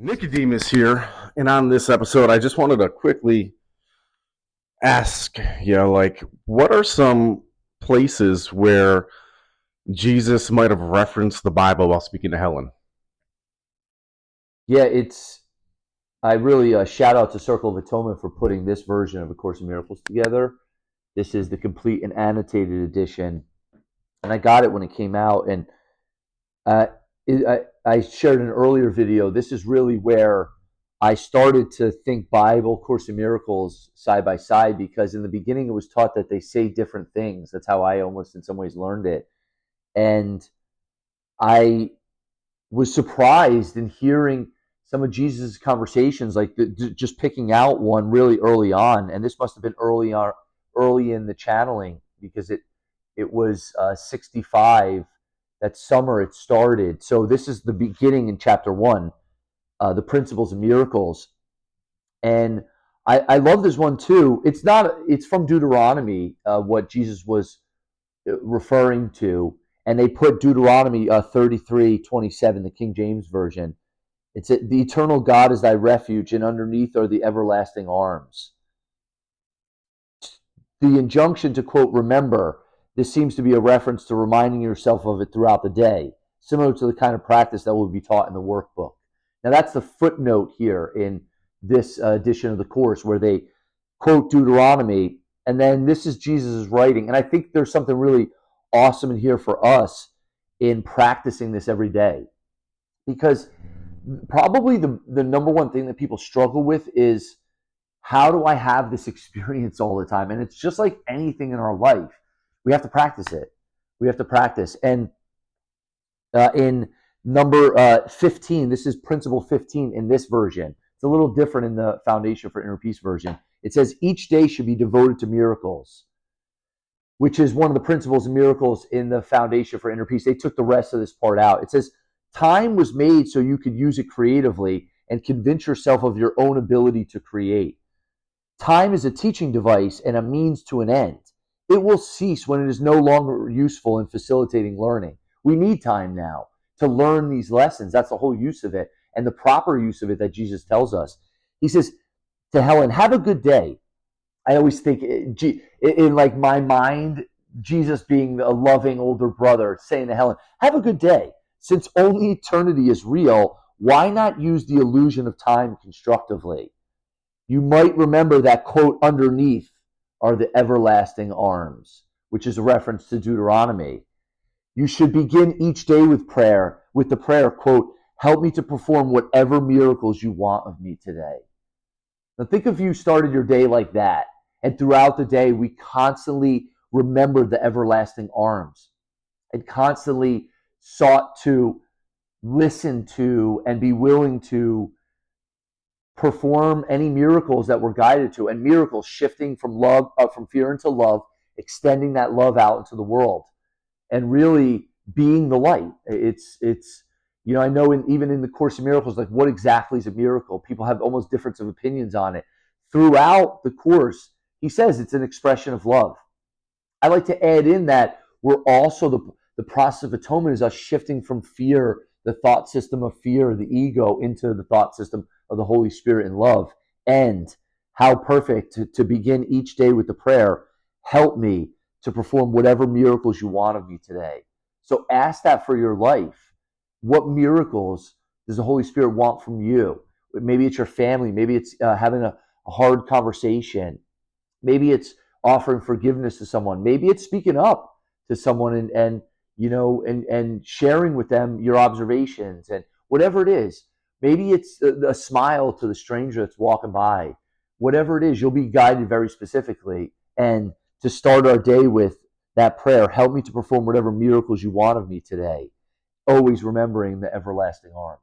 Nicodemus here, and on this episode, I just wanted to quickly ask, what are some places where Jesus might have referenced the Bible while speaking to Helen? Yeah, I really shout out to Circle of Atonement for putting this version of A Course in Miracles together. This is the complete and annotated edition, and I got it when it came out. And uh, I shared an earlier video. This is really where I started to think Bible, Course in Miracles side by side, because in the beginning it was taught that they say different things. That's how I almost in some ways learned it. And I was surprised in hearing some of Jesus' conversations, like just picking out one really early on. And this must have been early in the channeling, because it was 65. That summer it started. So this is the beginning in chapter 1, the principles of miracles. And I love this one too. It's from Deuteronomy, what Jesus was referring to. And they put Deuteronomy 33:27, the King James Version. It's the eternal God is thy refuge, and underneath are the everlasting arms. The injunction to, quote, remember, this seems to be a reference to reminding yourself of it throughout the day, similar to the kind of practice that will be taught in the workbook. Now, that's the footnote here in this edition of the Course, where they quote Deuteronomy, and then this is Jesus' writing. And I think there's something really awesome in here for us in practicing this every day, because probably the number one thing that people struggle with is, how do I have this experience all the time? And it's just like anything in our life. We have to practice it. We have to practice. And in number 15, this is principle 15 in this version. It's a little different in the Foundation for Inner Peace version. It says each day should be devoted to miracles, which is one of the principles of miracles in the Foundation for Inner Peace. They took the rest of this part out. It says time was made so you could use it creatively and convince yourself of your own ability to create. Time is a teaching device and a means to an end. It will cease when it is no longer useful in facilitating learning. We need time now to learn these lessons. That's the whole use of it, and the proper use of it that Jesus tells us. He says to Helen, have a good day. I always think in like my mind, Jesus being a loving older brother saying to Helen, have a good day. Since only eternity is real, why not use the illusion of time constructively? You might remember that, quote, underneath are the everlasting arms, which is a reference to Deuteronomy. You should begin each day with the prayer, quote, help me to perform whatever miracles you want of me today. Now think if you started your day like that, and throughout the day we constantly remembered the everlasting arms and constantly sought to listen to and be willing to perform any miracles that we're guided to, and miracles shifting from fear into love, extending that love out into the world, and really being the light. It's I know even in the Course in Miracles, like what exactly is a miracle? People have almost difference of opinions on it. Throughout the Course, he says it's an expression of love. I like to add in that we're also the process of atonement is us shifting from fear, the thought system of fear, the ego, into the thought system of the Holy Spirit and love. And how perfect to begin each day with the prayer, help me to perform whatever miracles you want of me today. So ask that for your life. What miracles does the Holy Spirit want from you? Maybe it's your family. Maybe it's having a hard conversation. Maybe it's offering forgiveness to someone. Maybe it's speaking up to someone and sharing with them your observations, and whatever it is. Maybe it's a smile to the stranger that's walking by. Whatever it is, you'll be guided very specifically. And to start our day with that prayer, help me to perform whatever miracles you want of me today, always remembering the everlasting arms.